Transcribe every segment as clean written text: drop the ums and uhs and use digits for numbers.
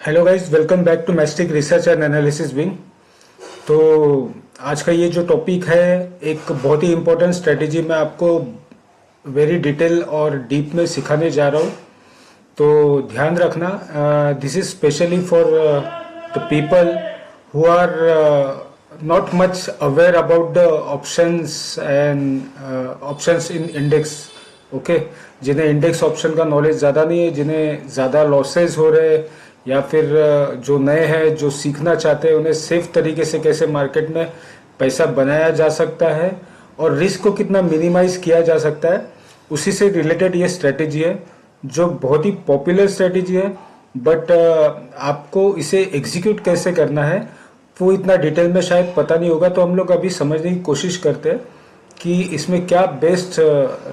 Hello guys, welcome back to mystic research and analysis wing. तो आज का ये जो टॉपिक है, एक बहुत ही इम्पोर्टेंट स्ट्रेटेजी मैं आपको वेरी डिटेल और डीप में सिखाने जा रहा हूँ। तो ध्यान रखना, this is specially for the people who are not much aware about the options and options in index. Okay, जिन्हें इंडेक्स ऑप्शन का नॉलेज ज़्यादा नहीं है, जिन्हें ज़्यादा लॉसेज हो रहे हैं, या फिर जो नए हैं जो सीखना चाहते हैं, उन्हें सेफ तरीके से कैसे मार्केट में पैसा बनाया जा सकता है और रिस्क को कितना मिनिमाइज किया जा सकता है, उसी से रिलेटेड ये स्ट्रेटेजी है जो बहुत ही पॉपुलर स्ट्रेटेजी है। बट आपको इसे एग्जीक्यूट कैसे करना है वो इतना डिटेल में शायद पता नहीं होगा। तो हम लोग अभी समझने की कोशिश करते हैं कि इसमें क्या बेस्ट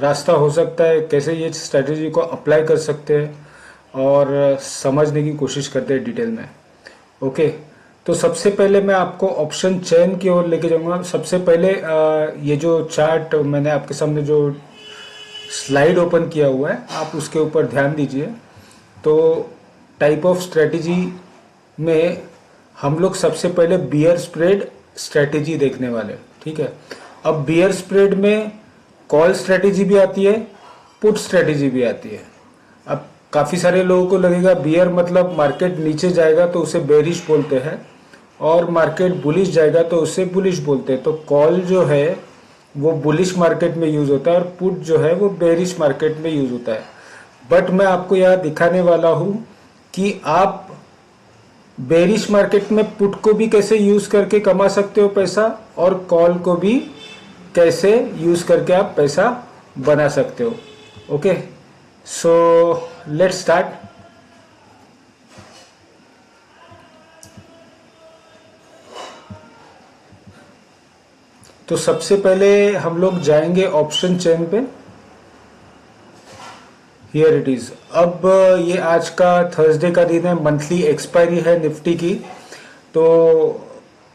रास्ता हो सकता है, कैसे ये स्ट्रेटेजी को अप्लाई कर सकते हैं, और समझने की कोशिश करते हैं डिटेल में। ओके, तो सबसे पहले मैं आपको ऑप्शन चेन की ओर लेके जाऊंगा। सबसे पहले ये जो चार्ट मैंने आपके सामने जो स्लाइड ओपन किया हुआ है, आप उसके ऊपर ध्यान दीजिए। तो टाइप ऑफ स्ट्रेटेजी में हम लोग सबसे पहले बियर स्प्रेड स्ट्रेटेजी देखने वाले, ठीक है। अब बियर स्प्रेड में कॉल स्ट्रेटेजी भी आती है, पुट स्ट्रेटेजी भी आती है। अब काफ़ी सारे लोगों को लगेगा बियर मतलब मार्केट नीचे जाएगा तो उसे बेरिश बोलते हैं, और मार्केट बुलिश जाएगा तो उसे बुलिश बोलते हैं। तो कॉल जो है वो बुलिश मार्केट में यूज होता है और पुट जो है वो बेरिश मार्केट में यूज होता है। बट मैं आपको यहाँ दिखाने वाला हूँ कि आप बेरिश मार्केट में पुट को भी कैसे यूज करके कमा सकते हो पैसा, और कॉल को भी कैसे यूज करके आप पैसा बना सकते हो। Okay, so let's start. तो सबसे पहले हम लोग जाएंगे ऑप्शन चेन पे। Here it is. अब ये आज का थर्सडे का दिन है, मंथली एक्सपायरी है निफ्टी की। तो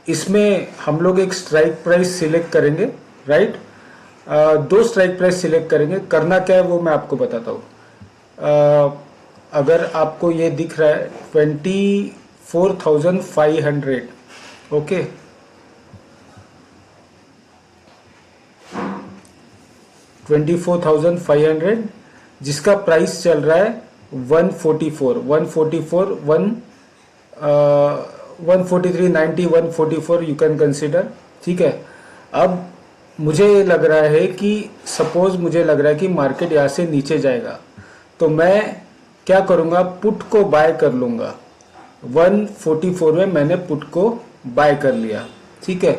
इसमें हम लोग एक स्ट्राइक प्राइस सिलेक्ट करेंगे, राइट। दो स्ट्राइक प्राइस सिलेक्ट करेंगे। करना क्या है वो मैं आपको बताता हूँ। अगर आपको ये दिख रहा है 24,500, ओके, 24,500, जिसका प्राइस चल रहा है 144, 143.90, 144 यू कैन कंसिडर, ठीक है। अब मुझे लग रहा है कि सपोज मुझे लग रहा है कि मार्केट यहाँ से नीचे जाएगा, तो मैं क्या करूंगा, पुट को बाय कर लूंगा। 144 में मैंने पुट को बाय कर लिया, ठीक है।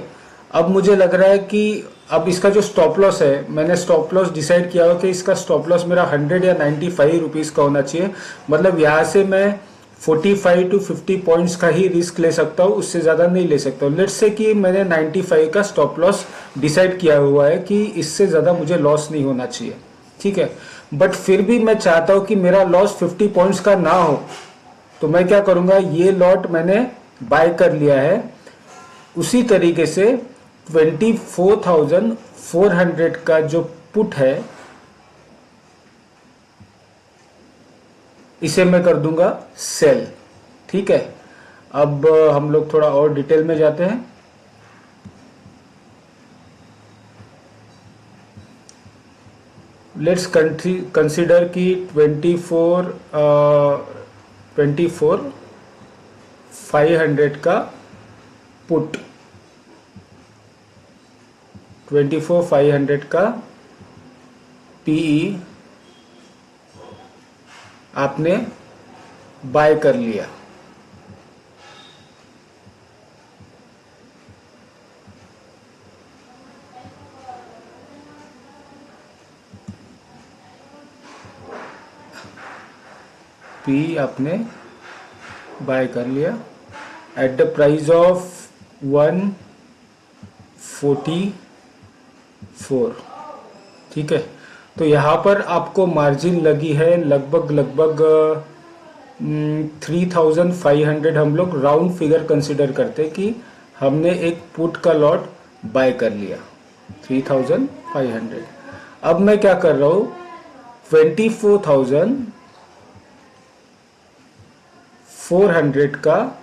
अब मुझे लग रहा है कि अब इसका जो स्टॉप लॉस है, मैंने स्टॉप लॉस डिसाइड किया हो कि इसका स्टॉप लॉस मेरा 100 या 95 रुपीज का होना चाहिए। मतलब यहाँ से मैं 45 टू 50 पॉइंट्स का ही रिस्क ले सकता हूँ, उससे ज्यादा नहीं ले सकता हूँ। लेट्स से कि मैंने 95 का स्टॉप लॉस डिसाइड किया हुआ है कि इससे ज्यादा मुझे लॉस नहीं होना चाहिए, ठीक है। बट फिर भी मैं चाहता हूं कि मेरा लॉस 50 पॉइंट्स का ना हो, तो मैं क्या करूंगा, ये लॉट मैंने बाय कर लिया है। उसी तरीके से 24,400 का जो पुट है, इसे मैं कर दूंगा सेल, ठीक है। अब हम लोग थोड़ा और डिटेल में जाते हैं। लेट्स कंसीडर कि 24,500 का पुट, 24,500 का पीई आपने बाय कर लिया। पी आपने बाय कर लिया एट द प्राइस ऑफ 144, ठीक है। तो यहाँ पर आपको मार्जिन लगी है लगभग 3,500। हम लोग राउंड फिगर कंसिडर करते कि हमने एक पुट का लॉट बाय कर लिया 3,500। अब मैं क्या कर रहा हूँ, 400 का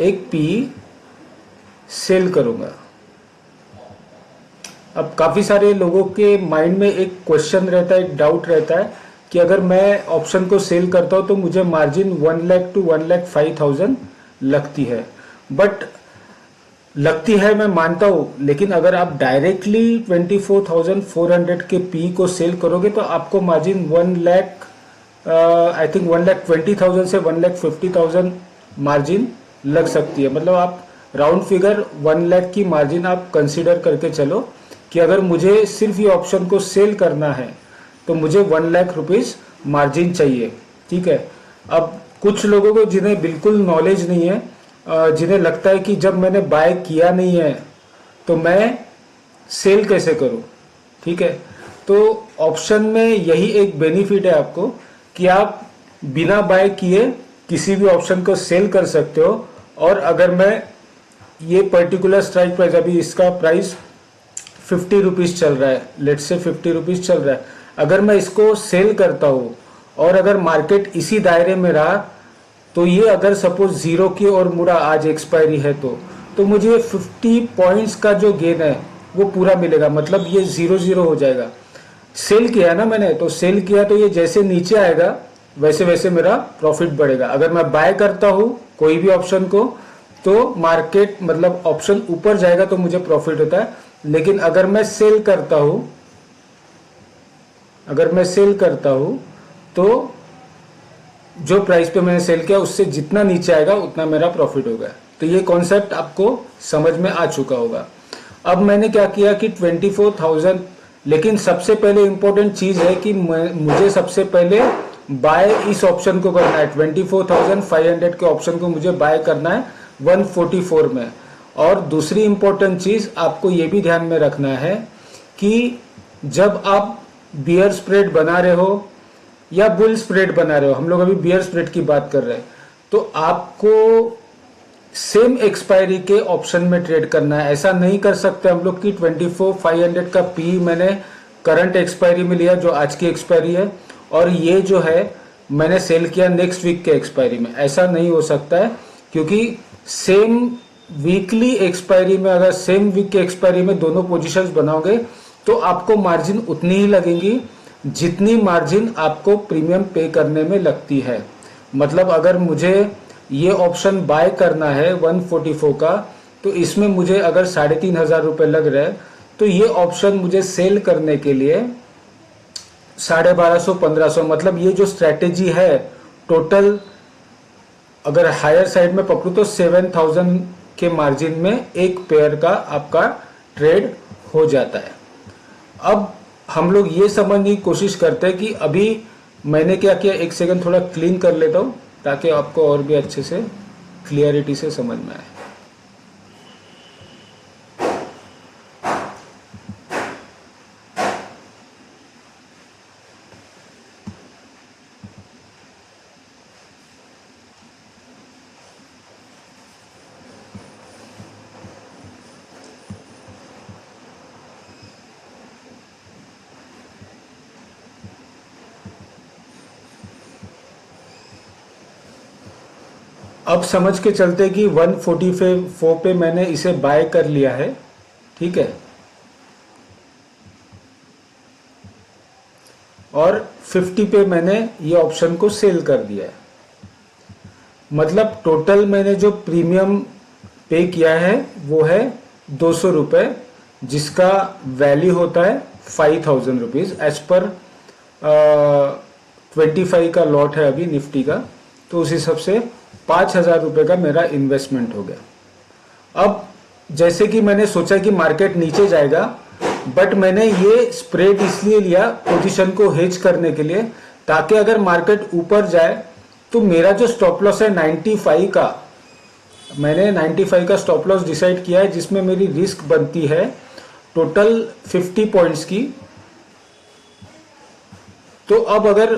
एक पी सेल करूंगा। अब काफी सारे लोगों के माइंड में एक क्वेश्चन रहता है, एक डाउट रहता है कि अगर मैं ऑप्शन को सेल करता हूं तो मुझे मार्जिन 1 लाख टू 1,05,000 लगती है। बट लगती है, मैं मानता हूं, लेकिन अगर आप डायरेक्टली 24,400 के पी को सेल करोगे तो आपको मार्जिन 1 लाख, आई थिंक 1,20,000 से 1,50,000 मार्जिन लग सकती है। मतलब आप राउंड फिगर 1 लाख की मार्जिन आप कंसीडर करके चलो कि अगर मुझे सिर्फ ये ऑप्शन को सेल करना है तो मुझे 1 लाख रुपीज मार्जिन चाहिए। ठीक है। अब कुछ लोगों को जिन्हें बिल्कुल नॉलेज नहीं है, जिन्हें लगता है कि जब मैंने बाय किया नहीं है तो मैं सेल कैसे करूं। ठीक है। तो ऑप्शन में यही एक बेनिफिट है आपको कि आप बिना बाय किए किसी भी ऑप्शन को सेल कर सकते हो। और अगर मैं ये पर्टिकुलर स्ट्राइक प्राइस, अभी इसका प्राइस 50 रुपीज चल रहा है, लेट से 50 रुपीज चल रहा है, अगर मैं इसको सेल करता हूं और अगर मार्केट इसी दायरे में रहा तो ये अगर सपोज जीरो की और मुड़ा, आज एक्सपायरी है तो मुझे 50 पॉइंट्स का जो गेन है वो पूरा मिलेगा। मतलब ये 0-0 हो जाएगा। सेल किया ना मैंने, तो सेल किया तो ये जैसे नीचे आएगा वैसे वैसे मेरा प्रॉफिट बढ़ेगा। अगर मैं बाय करता हूं कोई भी ऑप्शन को तो मार्केट, मतलब ऑप्शन ऊपर जाएगा तो मुझे प्रॉफिट होता है। लेकिन अगर मैं सेल करता हूं तो जो प्राइस पे मैंने सेल किया उससे जितना नीचे आएगा उतना मेरा प्रॉफिट होगा। तो ये कॉन्सेप्ट आपको समझ में आ चुका होगा। अब मैंने क्या किया कि 24,000, लेकिन सबसे पहले इंपॉर्टेंट चीज है कि मुझे सबसे पहले बाय इस ऑप्शन को करना है। 24,500 के ऑप्शन को मुझे बाय करना है 144 में। और दूसरी इंपॉर्टेंट चीज आपको ये भी ध्यान में रखना है कि जब आप बियर स्प्रेड बना रहे हो या बुल स्प्रेड बना रहे हो, हम लोग अभी बियर स्प्रेड की बात कर रहे हैं, तो आपको सेम एक्सपायरी के ऑप्शन में ट्रेड करना है। ऐसा नहीं कर सकते हम लोग कि 24,500 का पी मैंने करंट एक्सपायरी में लिया जो आज की एक्सपायरी है और ये जो है मैंने सेल किया नेक्स्ट वीक के एक्सपायरी में। ऐसा नहीं हो सकता है, क्योंकि सेम वीकली एक्सपायरी में, अगर सेम वीक के एक्सपायरी में दोनों पोजीशंस बनाओगे तो आपको मार्जिन उतनी ही लगेंगी जितनी मार्जिन आपको प्रीमियम पे करने में लगती है। मतलब अगर मुझे ये ऑप्शन बाय करना है 144 का, तो इसमें मुझे अगर 3,500 रुपए लग रहे हैं तो ये ऑप्शन मुझे सेल करने के लिए 1,250-1,500, मतलब ये जो स्ट्रेटेजी है टोटल, अगर हायर साइड में पकड़ू तो 7,000 के मार्जिन में एक पेयर का आपका ट्रेड हो जाता है। अब हम लोग ये समझने की कोशिश करते हैं कि अभी मैंने क्या किया, एक सेकंड थोड़ा क्लीन कर लेता हूं ताकि आपको और भी अच्छे से क्लियरिटी से समझ में आए। अब समझ के चलते कि 144 पे मैंने इसे बाय कर लिया है। ठीक है। और 50 पे मैंने ये ऑप्शन को सेल कर दिया है। मतलब टोटल मैंने जो प्रीमियम पे किया है वो है 200 रुपए, जिसका वैल्यू होता है 5,000 रुपीज एज पर 25 का लॉट है अभी निफ्टी का, तो उस हिसाब से 5,000 रुपए का मेरा इन्वेस्टमेंट हो गया। अब जैसे कि मैंने सोचा कि मार्केट नीचे जाएगा, बट मैंने ये स्प्रेड इसलिए लिया पोजीशन को हेज करने के लिए, ताकि अगर मार्केट ऊपर जाए तो मेरा जो स्टॉप लॉस है 95 का, मैंने 95 का स्टॉप लॉस डिसाइड किया है, जिसमें मेरी रिस्क बनती है टोटल 50 पॉइंट्स की। तो अब अगर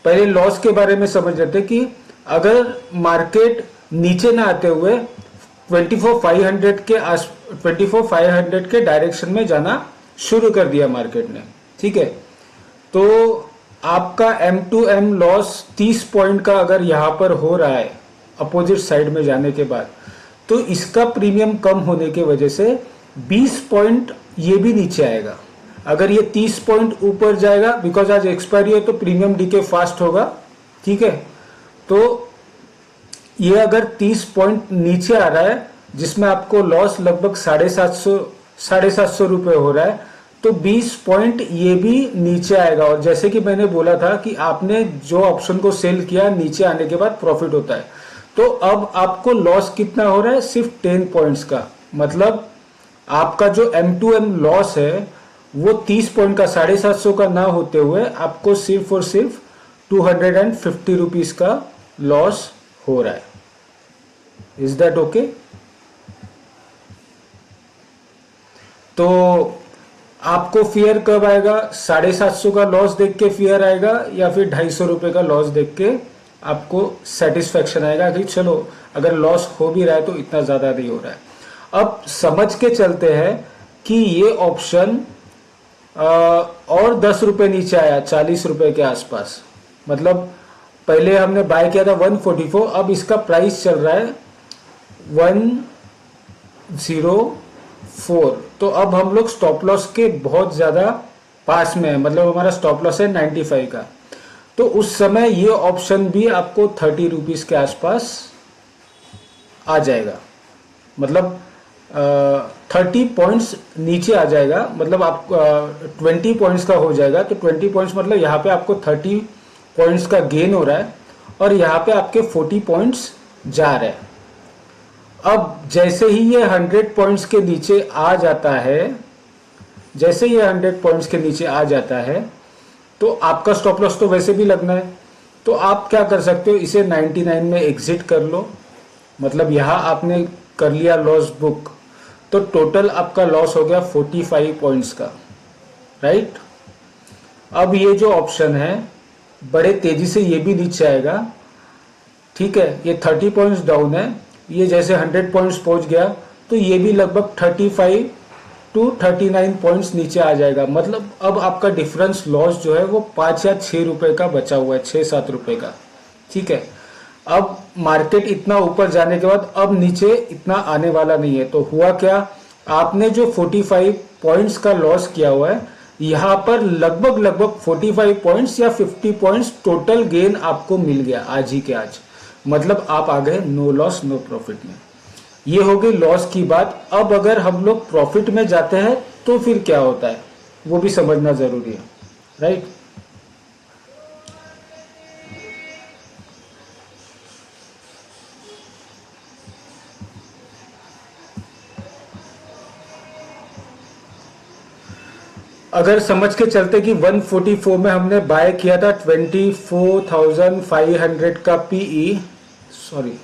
पहले लॉस के बारे में समझ लेते कि अगर मार्केट नीचे ना आते हुए 24,500 के डायरेक्शन में जाना शुरू कर दिया मार्केट ने, ठीक है, तो आपका M2M लॉस 30 पॉइंट का अगर यहां पर हो रहा है अपोजिट साइड में जाने के बाद, तो इसका प्रीमियम कम होने की वजह से 20 पॉइंट ये भी नीचे आएगा। अगर ये 30 पॉइंट ऊपर जाएगा, बिकॉज आज एक्सपायरी है तो प्रीमियम डीके फास्ट होगा, ठीक है। तो ये अगर 30 पॉइंट नीचे आ रहा है जिसमें आपको लॉस लगभग 750 रुपए हो रहा है, तो 20 पॉइंट ये भी नीचे आएगा। और जैसे कि मैंने बोला था कि आपने जो ऑप्शन को सेल किया नीचे आने के बाद प्रॉफिट होता है, तो अब आपको लॉस कितना हो रहा है, सिर्फ 10 पॉइंट्स का। मतलब आपका जो M2M लॉस है वो 30 पॉइंट का 750 का ना होते हुए आपको सिर्फ और सिर्फ 250 रुपीज का लॉस हो रहा है। Is that okay? तो आपको फियर कब आएगा? 750 का लॉस देख के फियर आएगा, या फिर 250 रुपए का लॉस देख के आपको सेटिस्फेक्शन आएगा कि चलो अगर लॉस हो भी रहा है तो इतना ज्यादा नहीं हो रहा है। अब समझ के चलते हैं कि ये ऑप्शन और 10 रुपए नीचे आया, 40 रुपए के आसपास। मतलब पहले हमने बाय किया था 144, अब इसका प्राइस चल रहा है 104। तो अब हम लोग स्टॉप लॉस के बहुत ज्यादा पास में है। मतलब हमारा स्टॉप लॉस है 95 का। तो उस समय ये ऑप्शन भी आपको 30 रुपीज के आसपास आ जाएगा। मतलब 30 पॉइंट्स नीचे आ जाएगा। मतलब आप 20 पॉइंट्स का हो जाएगा। तो 20 पॉइंट्स मतलब यहाँ पे आपको 30 पॉइंट्स का गेन हो रहा है और यहाँ पे आपके 40 पॉइंट्स जा रहे हैं। अब जैसे ही ये 100 पॉइंट्स के नीचे आ जाता है, जैसे ये 100 पॉइंट्स के नीचे आ जाता है, तो आपका स्टॉप लॉस तो वैसे भी लगना है। तो आप क्या कर सकते हो, इसे 99 में एग्जिट कर लो। मतलब यहां आपने कर लिया लॉस बुक, तो टोटल आपका लॉस हो गया 45 पॉइंट्स का, राइट। अब ये जो ऑप्शन है बड़े तेजी से ये भी नीचे आएगा, ठीक है। ये 30 पॉइंट्स डाउन है, ये जैसे 100 पॉइंट्स पहुंच गया तो ये भी लगभग 35 टू 39 पॉइंट्स नीचे आ जाएगा। मतलब अब आपका डिफरेंस लॉस जो है वो 5 या 6 रुपए का बचा हुआ है, 6-7 रुपए का, ठीक है। अब मार्केट इतना ऊपर जाने के बाद अब नीचे इतना आने वाला नहीं है। तो हुआ क्या, आपने जो 45 पॉइंट्स का लॉस किया हुआ है, यहां पर लगभग 45 पॉइंट्स या 50 पॉइंट्स टोटल गेन आपको मिल गया आज ही के आज। मतलब आप आ गए नो लॉस नो प्रॉफिट में। ये हो गई लॉस की बात। अब अगर हम लोग प्रॉफिट में जाते हैं तो फिर क्या होता है वो भी समझना जरूरी है, राइट। अगर समझ के चलते कि 144 में हमने बाय किया था 24,500 का पीई, सॉरी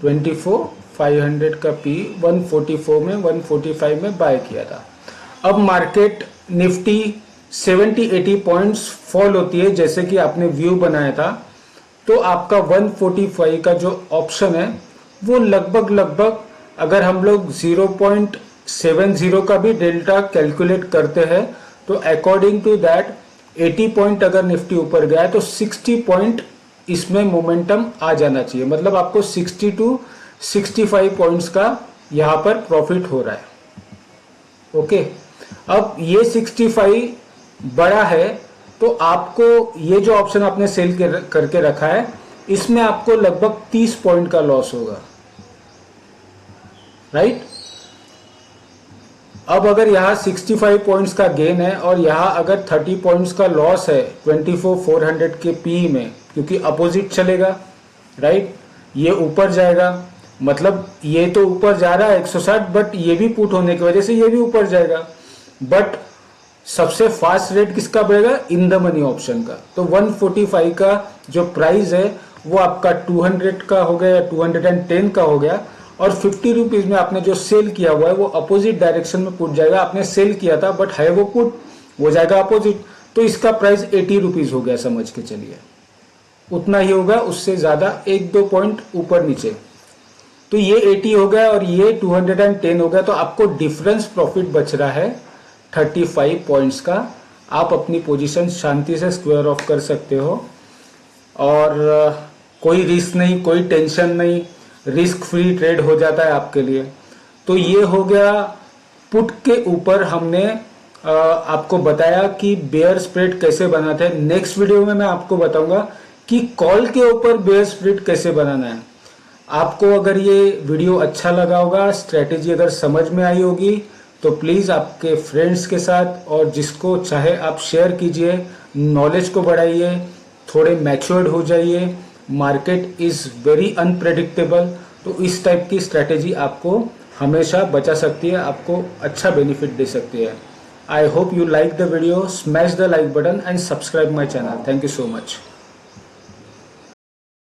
24,500 का पी 144 में 145 में बाय किया था। अब मार्केट निफ्टी 70-80 पॉइंट्स फॉल होती है जैसे कि आपने व्यू बनाया था, तो आपका 145 का जो ऑप्शन है वो लगभग अगर हम लोग 0.70 का भी डेल्टा कैलकुलेट करते हैं तो अकॉर्डिंग टू दैट 80 पॉइंट अगर निफ्टी ऊपर गया है तो 60 पॉइंट इसमें मोमेंटम आ जाना चाहिए। मतलब आपको 60 टू 65 पॉइंट्स का यहां पर प्रॉफिट हो रहा है, ओके। अब ये 65 बड़ा है तो आपको ये जो ऑप्शन आपने सेल करके रखा है इसमें आपको लगभग 30 पॉइंट का लॉस होगा, राइट। अब अगर यहाँ 65 पॉइंट्स का गेन है और यहाँ अगर 30 पॉइंट्स का लॉस है 24,400 के पी में, क्योंकि अपोजिट चलेगा, राइट। ये ऊपर जाएगा, मतलब ये तो ऊपर जा रहा है 160, बट ये भी पुट होने की वजह से ये भी ऊपर जाएगा। बट सबसे फास्ट रेट किसका बढ़ेगा, इन द मनी ऑप्शन का। तो 145 का जो प्राइस है वो आपका 200 का हो गया या 210 का हो गया, और 50 रुपीज में आपने जो सेल किया हुआ है वो अपोजिट डायरेक्शन में पुट जाएगा। आपने सेल किया था बट है वो पुट, वो जाएगा अपोजिट, तो इसका प्राइस 80 रुपीज हो गया, समझ के चलिए उतना ही होगा, उससे ज्यादा 1-2 पॉइंट ऊपर नीचे। तो ये 80 हो गया और ये 210 हो गया, तो आपको डिफरेंस प्रॉफिट बच रहा है 35 पॉइंट्स का, आप अपनी पोजीशन शांति से स्क्वायर ऑफ कर सकते हो और कोई रिस्क नहीं, कोई टेंशन नहीं, रिस्क फ्री ट्रेड हो जाता है आपके लिए। तो ये हो गया पुट के ऊपर हमने आपको बताया कि बेयर स्प्रेड कैसे बनाते हैं। नेक्स्ट वीडियो में मैं आपको बताऊंगा कि कॉल के ऊपर बेयर स्प्रेड कैसे बनाना है। आपको अगर ये वीडियो अच्छा लगा होगा, स्ट्रेटेजी अगर समझ में आई होगी, तो प्लीज आपके फ्रेंड्स के साथ और जिसको चाहे आप शेयर कीजिए, नॉलेज को बढ़ाइए, थोड़े मैच्योर्ड हो जाइए। मार्केट इज वेरी अनप्रेडिक्टेबल, तो इस टाइप की स्ट्रेटेजी आपको हमेशा बचा सकती है, आपको अच्छा बेनिफिट दे सकती है। I hope you like the video. Smash the like button and subscribe my channel. Thank you so much.